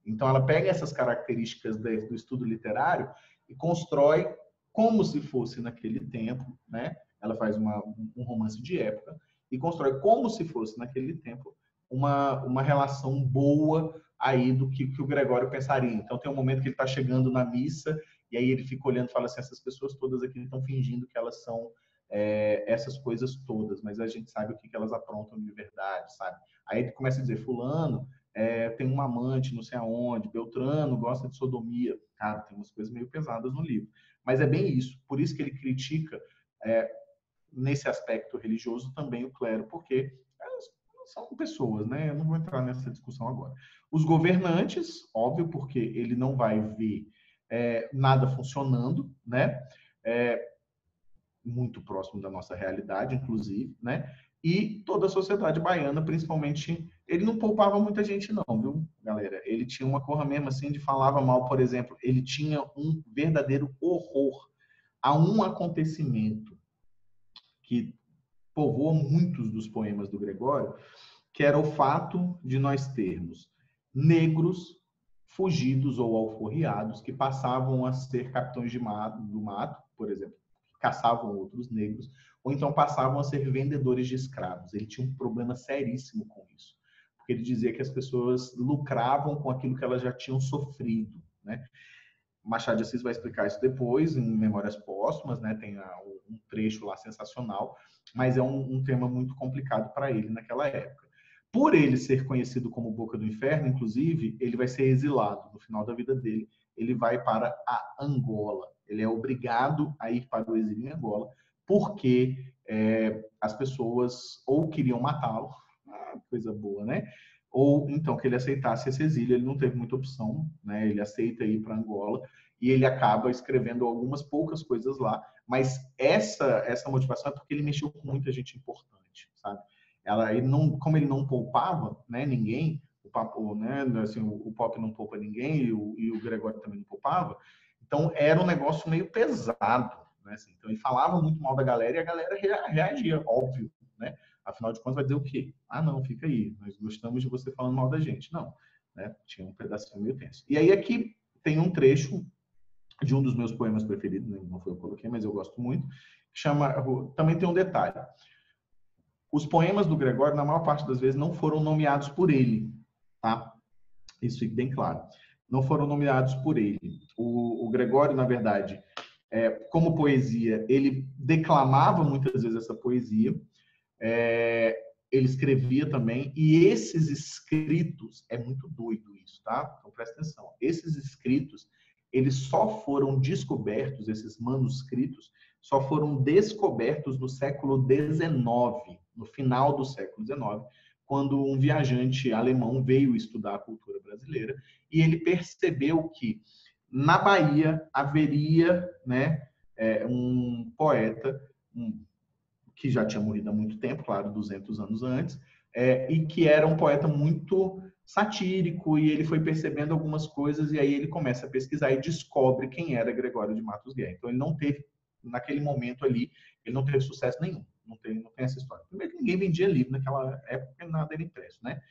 A: Então, ela pega essas características do estudo literário e constrói como se fosse naquele tempo, né? Ela faz um romance de época e constrói como se fosse naquele tempo uma relação boa aí do que o Gregório pensaria. Então, tem um momento que ele está chegando na missa e aí ele fica olhando e fala assim, essas pessoas todas aqui estão fingindo que elas são essas coisas todas, mas a gente sabe o que elas aprontam de verdade, sabe? Aí ele começa a dizer, fulano tem um amante não sei aonde, Beltrano gosta de sodomia. Cara, tem umas coisas meio pesadas no livro. Mas é bem isso. Por isso que ele critica, nesse aspecto religioso, também o clero, porque são pessoas, né? Eu não vou entrar nessa discussão agora. Os governantes, óbvio, porque ele não vai ver nada funcionando, né? Muito próximo da nossa realidade, inclusive, né? E toda a sociedade baiana, principalmente, ele não poupava muita gente não, viu, galera? Ele tinha uma coisa mesmo assim de falava mal, por exemplo, ele tinha um verdadeiro horror a um acontecimento que povoou muitos dos poemas do Gregório, que era o fato de nós termos negros fugidos ou alforriados que passavam a ser capitães do mato, por exemplo, caçavam outros negros, ou então passavam a ser vendedores de escravos. Ele tinha um problema seríssimo com isso, porque ele dizia que as pessoas lucravam com aquilo que elas já tinham sofrido, né? Machado de Assis vai explicar isso depois, em Memórias Póstumas, né? Tem um trecho lá sensacional, mas é um tema muito complicado para ele naquela época. Por ele ser conhecido como Boca do Inferno, inclusive, ele vai ser exilado no final da vida dele. Ele vai para a Angola. Ele é obrigado a ir para o exílio em Angola, porque as pessoas ou queriam matá-lo, coisa boa, né? Ou então que ele aceitasse esse exílio. Ele não teve muita opção, né? Ele aceita ir para Angola e ele acaba escrevendo algumas poucas coisas lá, mas essa motivação é porque ele mexeu com muita gente importante, sabe? Como ele não poupava, né, ninguém, o Pop não poupa ninguém e o Gregório também não poupava, então era um negócio meio pesado, né? Assim, então ele falava muito mal da galera e a galera reagia, óbvio, né? Afinal de contas, vai dizer o quê? Ah, não, fica aí, nós gostamos de você falando mal da gente. Não, né? Tinha um pedacinho meio tenso. E aí aqui tem um trecho de um dos meus poemas preferidos, né? Não foi eu que coloquei, mas eu gosto muito, também tem um detalhe. Os poemas do Gregório, na maior parte das vezes, não foram nomeados por ele, tá? Isso fica bem claro. Não foram nomeados por ele. O Gregório, na verdade, como poesia, ele declamava muitas vezes essa poesia, ele escrevia também, e esses escritos, é muito doido isso, tá? Então presta atenção. Esses escritos, eles só foram descobertos, esses manuscritos, só foram descobertos no século XIX, no final do século XIX, quando um viajante alemão veio estudar a cultura brasileira e ele percebeu que na Bahia haveria, né, um poeta que já tinha morrido há muito tempo, claro, 200 anos antes, e que era um poeta muito satírico, e ele foi percebendo algumas coisas, e aí ele começa a pesquisar e descobre quem era Gregório de Matos Guerra. Então ele não teve, naquele momento ali, ele não teve sucesso nenhum, não tem essa história. Primeiro que ninguém vendia livro naquela época, nada era impresso, né?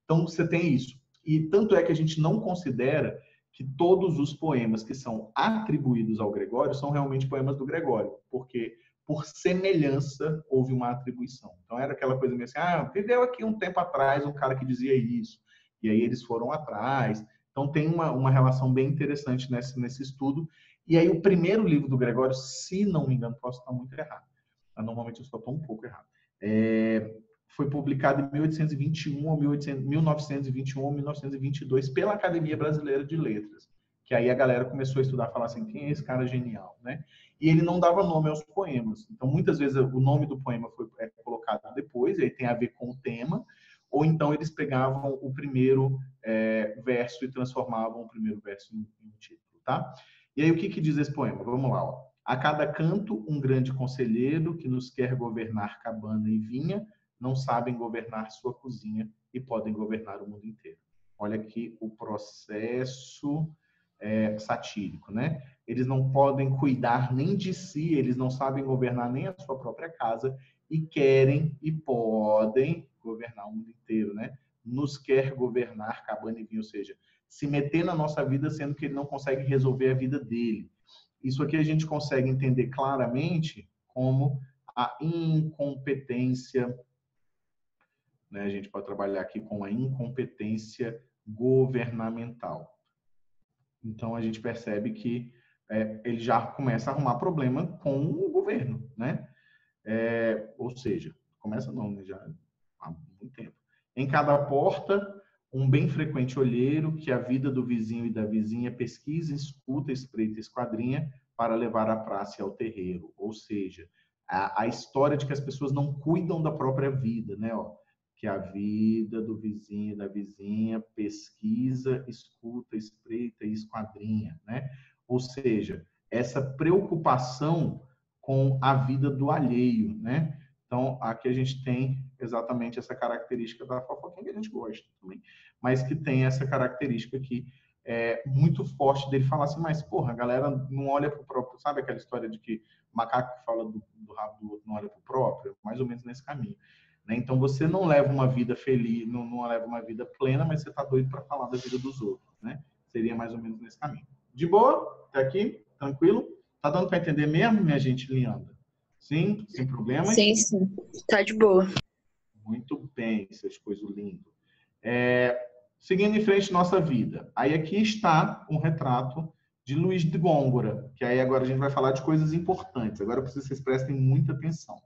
A: Então você tem isso. E tanto é que a gente não considera que todos os poemas que são atribuídos ao Gregório são realmente poemas do Gregório, porque por semelhança houve uma atribuição. Então era aquela coisa meio assim, viveu aqui um tempo atrás um cara que dizia isso, e aí eles foram atrás. Então tem uma relação bem interessante nesse estudo. E aí o primeiro livro do Gregório, se não me engano, posso estar muito errado, mas normalmente eu só estou um pouco errado, foi publicado em 1821 ou 1921 ou 1922 pela Academia Brasileira de Letras, que aí a galera começou a estudar, falar assim, quem é esse cara genial, né? E ele não dava nome aos poemas. Então, muitas vezes, o nome do poema é colocado depois, aí tem a ver com o tema, ou então eles pegavam o primeiro verso e transformavam o primeiro verso em título, tá? E aí, o que diz esse poema? Vamos lá, ó. A cada canto, um grande conselheiro que nos quer governar cabana e vinha, não sabem governar sua cozinha e podem governar o mundo inteiro. Olha aqui o processo satírico, né? Eles não podem cuidar nem de si, eles não sabem governar nem a sua própria casa e querem e podem governar o mundo inteiro, né? Nos quer governar cabana e vinho, ou seja, se meter na nossa vida sendo que ele não consegue resolver a vida dele. Isso aqui a gente consegue entender claramente como a incompetência, né? A gente pode trabalhar aqui com a incompetência governamental. Então, a gente percebe que ele já começa a arrumar problema com o governo, né? Ou seja, começa não, né? Já há muito tempo. Em cada porta, um bem frequente olheiro que a vida do vizinho e da vizinha pesquisa, escuta, espreita, esquadrinha para levar à praça e ao terreiro. Ou seja, a história de que as pessoas não cuidam da própria vida, né? Ó, que a vida do vizinho e da vizinha pesquisa, escuta, espreita e esquadrinha, né? Ou seja, essa preocupação com a vida do alheio, né? Então, aqui a gente tem exatamente essa característica da fofoquinha que a gente gosta também, mas que tem essa característica aqui muito forte dele falar assim, mas, porra, a galera não olha pro próprio, sabe aquela história de que macaco que fala do rabo do outro não olha pro próprio? Mais ou menos nesse caminho. Né? Então, você não leva uma vida feliz, não leva uma vida plena, mas você tá doido para falar da vida dos outros, né? Seria mais ou menos nesse caminho. De boa? Até aqui? Tranquilo? Tá dando para entender mesmo, minha gente linda? Sim? Sem problemas?
B: Sim, sim. Tá de boa.
A: Muito bem, seus coisas lindos. Seguindo em frente nossa vida. Aí aqui está um retrato de Luiz de Gôngora, que aí agora a gente vai falar de coisas importantes. Agora eu preciso que vocês prestem muita atenção.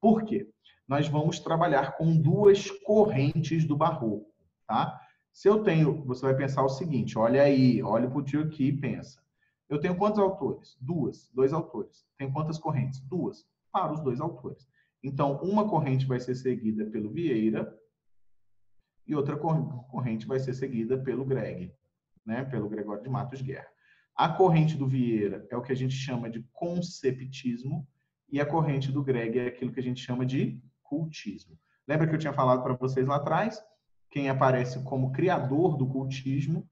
A: Por quê? Nós vamos trabalhar com duas correntes do barroco, tá? Se eu tenho, você vai pensar o seguinte, olha aí, olha para o tio aqui e pensa. Eu tenho quantos autores? Dois autores. Tenho quantas correntes? Duas. Para os dois autores. Então, uma corrente vai ser seguida pelo Vieira e outra corrente vai ser seguida pelo Greg, né? Pelo Gregório de Matos Guerra. A corrente do Vieira é o que a gente chama de conceptismo e a corrente do Greg é aquilo que a gente chama de cultismo. Lembra que eu tinha falado para vocês lá atrás? Quem aparece como criador do cultismo,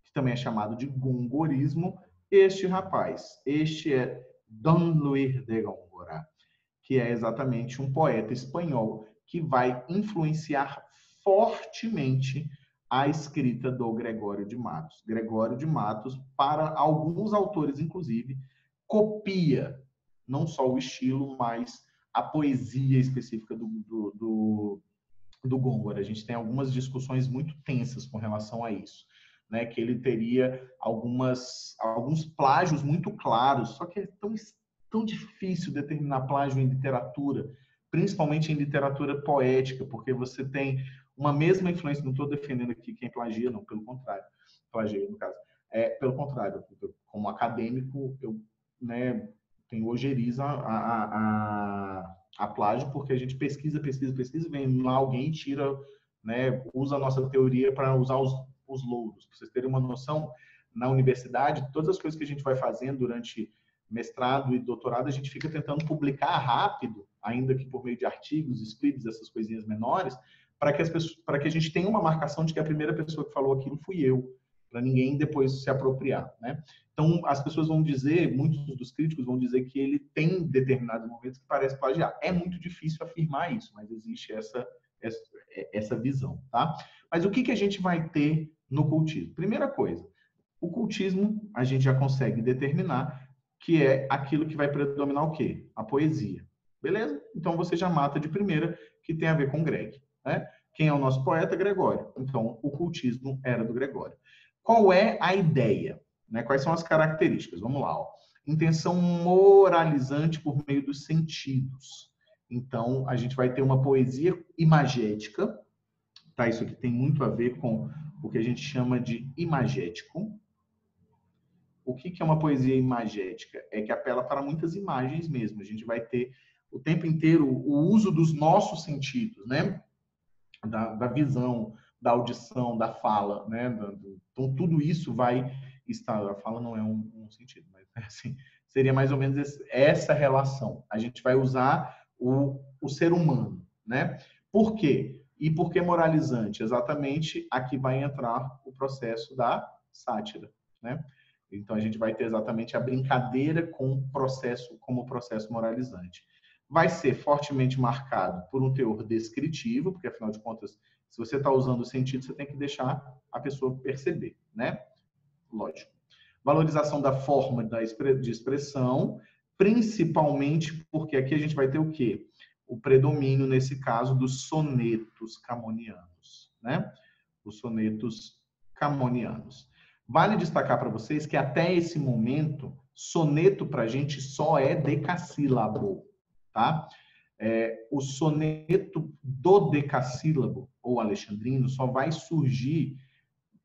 A: que também é chamado de gongorismo, este rapaz. Este é Dom Luís de Góngora, que é exatamente um poeta espanhol que vai influenciar fortemente a escrita do Gregório de Matos. Gregório de Matos, para alguns autores, inclusive, copia não só o estilo, mas a poesia específica do Góngora. A gente tem algumas discussões muito tensas com relação a isso, né? Que ele teria alguns plágios muito claros, só que é tão difícil determinar plágio em literatura, principalmente em literatura poética, porque você tem uma mesma influência. Não estou defendendo aqui quem plagia, não, pelo contrário. Plagiei, no caso. Pelo contrário, como acadêmico, eu, né, tenho ojeriza a plágio, porque a gente pesquisa, vem lá alguém tira, né, usa a nossa teoria para usar os louros. Para vocês terem uma noção, na universidade, todas as coisas que a gente vai fazendo durante mestrado e doutorado, a gente fica tentando publicar rápido, ainda que por meio de artigos, scripts, essas coisinhas menores, para que a gente tenha uma marcação de que a primeira pessoa que falou aquilo fui eu, para ninguém depois se apropriar, né? Então, as pessoas vão dizer, muitos dos críticos vão dizer que ele tem determinados momentos que parece plagiar. É muito difícil afirmar isso, mas existe essa visão, tá? Mas o que a gente vai ter no cultismo? Primeira coisa, o cultismo a gente já consegue determinar que é aquilo que vai predominar o quê? A poesia. Beleza? Então, você já mata de primeira, que tem a ver com Greg, né? Quem é o nosso poeta? Gregório. Então, o cultismo era do Gregório. Qual é a ideia? Né? Quais são as características? Vamos lá. Ó. Intenção moralizante por meio dos sentidos. Então, a gente vai ter uma poesia imagética. Tá? Isso aqui tem muito a ver com o que a gente chama de imagético. O que é uma poesia imagética? É que apela para muitas imagens mesmo. A gente vai ter o tempo inteiro o uso dos nossos sentidos, né? Da visão, da audição, da fala, né? Então, tudo isso vai estar... A fala não é um sentido, mas assim, seria mais ou menos essa relação. A gente vai usar o ser humano, né? Por quê? E por que moralizante? Exatamente aqui vai entrar o processo da sátira, né? Então, a gente vai ter exatamente a brincadeira com o processo, como processo moralizante. Vai ser fortemente marcado por um teor descritivo, porque, afinal de contas, se você está usando o sentido, você tem que deixar a pessoa perceber, né? Lógico. Valorização da forma de expressão, principalmente porque aqui a gente vai ter o quê? O predomínio, nesse caso, dos sonetos camonianos, né? Os sonetos camonianos. Vale destacar para vocês que até esse momento, soneto para a gente só é decassílabo, tá? O soneto do decassílabo, ou alexandrino, só vai surgir,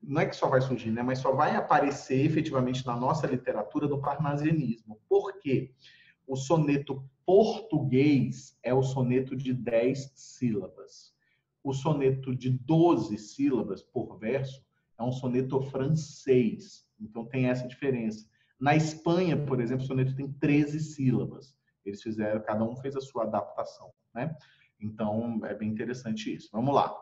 A: não é que só vai surgir, né? Mas só vai aparecer efetivamente na nossa literatura do parnasianismo. Por quê? O soneto português é o soneto de 10 sílabas. o soneto de 12 sílabas por verso é um soneto francês. Então, tem essa diferença. Na Espanha, por exemplo, o soneto tem 13 sílabas. Eles fizeram, cada um fez a sua adaptação, né? Então, é bem interessante isso. Vamos lá.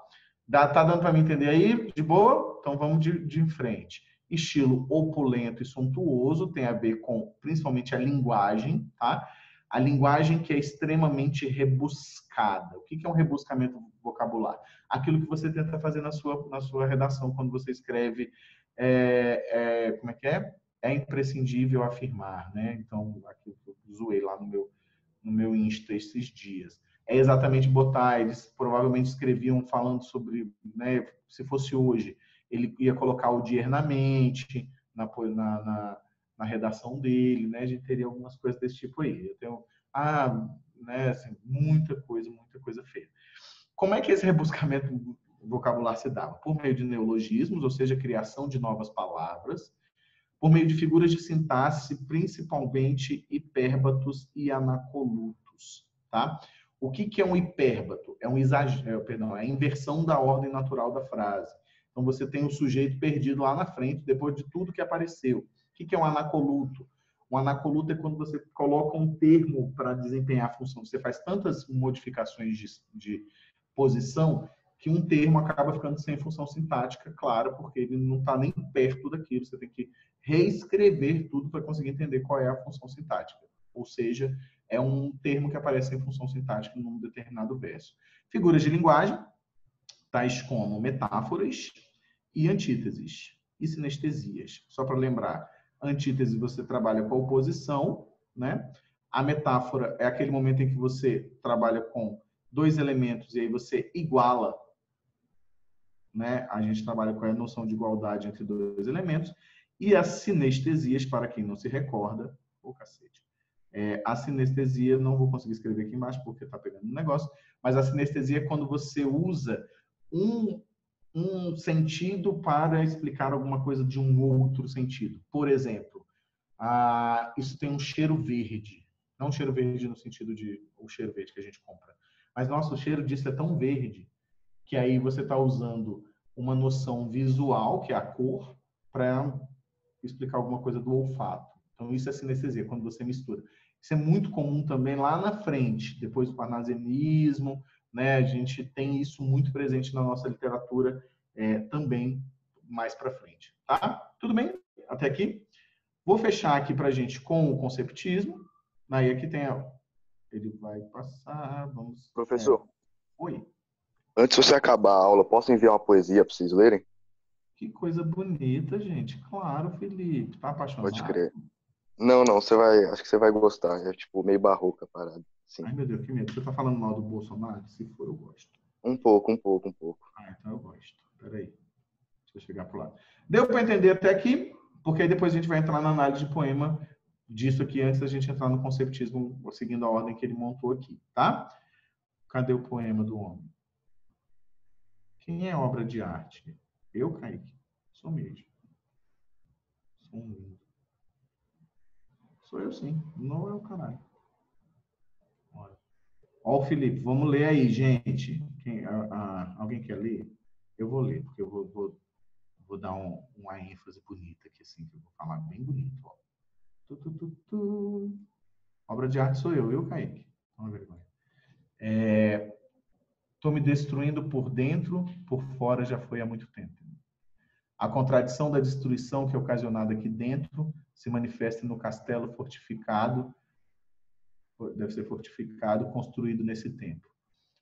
A: Tá dando para me entender aí? De boa? Então, vamos de em frente. Estilo opulento e suntuoso tem a ver com, principalmente, a linguagem, tá? A linguagem que é extremamente rebuscada. O que é um rebuscamento vocabular? Aquilo que você tenta fazer na sua redação, quando você escreve, como é que é? É imprescindível afirmar, né? Então, aquilo que eu zoei lá no meu Insta esses dias. É exatamente botar, eles provavelmente escreviam falando sobre, né, se fosse hoje, ele ia colocar o diernamente na redação dele, né? A gente teria algumas coisas desse tipo aí. Eu tenho, né, assim, muita coisa feia. Como é que esse rebuscamento vocabular se dava? Por meio de neologismos, ou seja, criação de novas palavras, por meio de figuras de sintaxe, principalmente hipérbatos e anacolutos, tá? O que é um hipérbato? É um exagero, é a inversão da ordem natural da frase. Então, você tem o sujeito perdido lá na frente, depois de tudo que apareceu. O que é um anacoluto? Um anacoluto é quando você coloca um termo para desempenhar a função. Você faz tantas modificações de posição que um termo acaba ficando sem função sintática, claro, porque ele não está nem perto daquilo. Você tem que reescrever tudo para conseguir entender qual é a função sintática. Ou seja, é um termo que aparece em função sintática num determinado verso. Figuras de linguagem, tais como metáforas e antíteses e sinestesias. Só para lembrar, antítese você trabalha com a oposição, né? A metáfora é aquele momento em que você trabalha com dois elementos e aí você iguala, né? A gente trabalha com a noção de igualdade entre dois elementos. E as sinestesias, para quem não se recorda, cacete. A sinestesia, não vou conseguir escrever aqui embaixo porque está pegando um negócio, mas a sinestesia é quando você usa um sentido para explicar alguma coisa de um outro sentido. Por exemplo, isso tem um cheiro verde. Não um cheiro verde no sentido de o cheiro verde que a gente compra. Mas, nossa, o cheiro disso é tão verde que aí você está usando uma noção visual, que é a cor, para explicar alguma coisa do olfato. Então, isso é sinestesia, quando você mistura. Isso é muito comum também lá na frente, depois do parnasianismo, né? A gente tem isso muito presente na nossa literatura também mais para frente. Tá? Tudo bem? Até aqui? Vou fechar aqui para a gente com o conceptismo. Aí aqui tem... Ele vai passar... Vamos...
E: Professor.
A: Oi.
E: Antes de você acabar a aula, posso enviar uma poesia para vocês lerem?
A: Que coisa bonita, gente. Claro, Felipe. Tá apaixonado?
E: Pode crer. Não, acho que você vai gostar. É tipo meio barroca a parada. Sim.
A: Ai, meu Deus, que medo. Você tá falando mal do Bolsonaro? Se for, eu gosto.
E: Um pouco.
A: Então eu gosto. Peraí. Deixa eu chegar pro lado. Deu para entender até aqui? Porque aí depois a gente vai entrar na análise de poema disso aqui, antes da gente entrar no conceptismo, seguindo a ordem que ele montou aqui, tá? Cadê o poema do homem? Quem é obra de arte? Eu, Kaique? Sou mesmo. Sou um lindo. Sou eu, sim. Não é o caralho. Olha. Ó, o Felipe, vamos ler aí, gente. Alguém quer ler? Eu vou ler, porque eu vou dar uma ênfase bonita aqui, assim, que eu vou falar bem bonito. Ó. Obra de arte sou eu, Kaique. Não é vergonha. Estou me destruindo por dentro, por fora já foi há muito tempo. A contradição da destruição que é ocasionada aqui dentro se manifesta no castelo fortificado, deve ser fortificado, construído nesse tempo.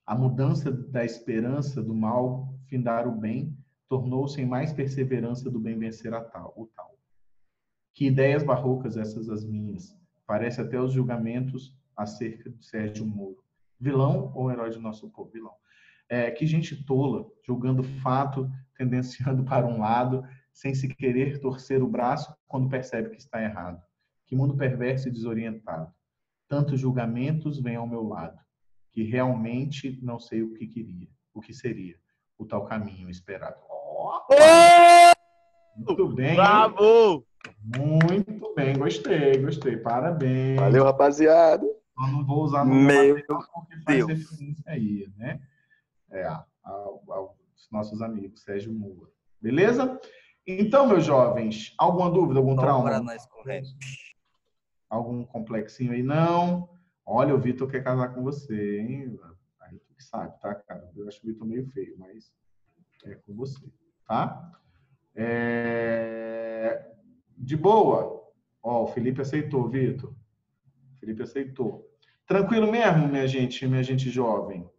A: A mudança da esperança do mal findar o bem tornou-se em mais perseverança do bem vencer o tal. Que ideias barrocas essas as minhas. Parece até os julgamentos acerca de Sérgio Moro. Vilão ou herói de nosso povo? Vilão. Que gente tola, julgando fato, tendenciando para um lado, sem se querer torcer o braço quando percebe que está errado. Que mundo perverso e desorientado. Tantos julgamentos vêm ao meu lado, que realmente não sei o que queria, o que seria o tal caminho esperado. Muito bem.
F: Bravo!
A: Muito bem, gostei. Parabéns.
E: Valeu, rapaziada.
A: Eu não vou usar no
F: Meu
A: material porque faz
F: Deus.
A: referência aí, né? Aos nossos amigos, Sérgio Moura. Beleza? Então, meus jovens, alguma dúvida, algum trauma?
F: Para nós correto.
A: Algum complexinho aí? Não. Olha, o Vitor quer casar com você, hein? Aí tu que sabe, tá, cara? Eu acho o Vitor meio feio, mas é com você, tá? De boa. Ó, o Felipe aceitou, Vitor. Felipe aceitou. Tranquilo mesmo, minha gente jovem?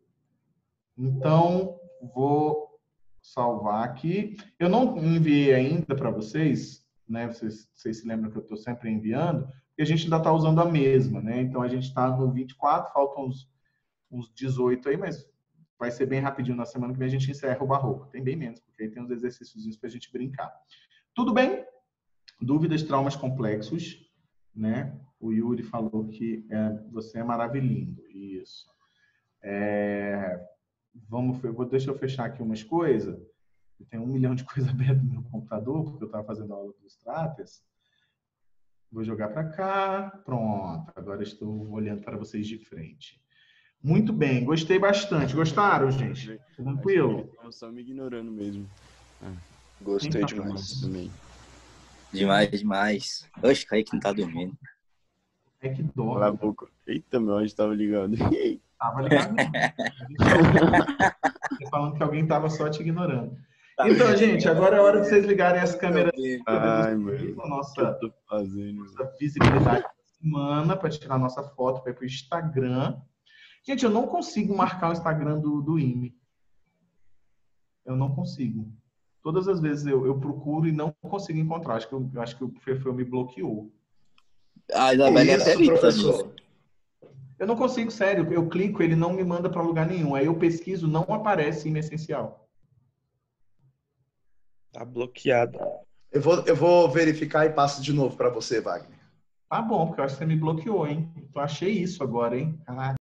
A: Então, vou salvar aqui. Eu não enviei ainda para vocês, né? Vocês se lembram que eu estou sempre enviando, porque a gente ainda está usando a mesma, né? Então, a gente está no 24, faltam uns 18 aí, mas vai ser bem rapidinho. Na semana que vem a gente encerra o Barroco. Tem bem menos, porque aí tem uns exercícios para a gente brincar. Tudo bem? Dúvidas, traumas complexos, né? O Yuri falou que você é maravilhoso. Isso. Deixa eu fechar aqui umas coisas. Eu tenho 1 milhão de coisas abertas no meu computador, porque eu estava fazendo aula dos Stratas. Vou jogar para cá. Pronto. Agora estou olhando para vocês de frente. Muito bem. Gostei bastante. Gostaram, gente? Tranquilo?
G: Estão só me ignorando mesmo.
E: Gostei demais.
G: Também.
F: Demais. Oxe, Kaique não tá dormindo.
A: É que dó.
G: Cala a boca. Eita, meu anjo tava ligado.
A: Tava ligado. Falando que alguém tava só te ignorando. Então, gente, agora é hora de vocês ligarem as câmeras.
G: Ai, mano.
A: Nossa
G: O que eu tô fazendo?
A: visibilidade da semana para tirar nossa foto para ir pro Instagram. Gente, eu não consigo marcar o Instagram do IME. Eu não consigo. Todas as vezes eu procuro e não consigo encontrar. Acho que o Fefeu me bloqueou.
F: A Isabelle é até
C: professor.
A: Eu não consigo, sério. Eu clico, ele não me manda para lugar nenhum. Aí eu pesquiso, não aparece IME Essencial.
H: Tá bloqueado.
C: Eu vou verificar e passo de novo para você, Wagner.
A: Tá bom, porque eu acho que você me bloqueou, hein? Eu achei isso agora, hein? Caraca.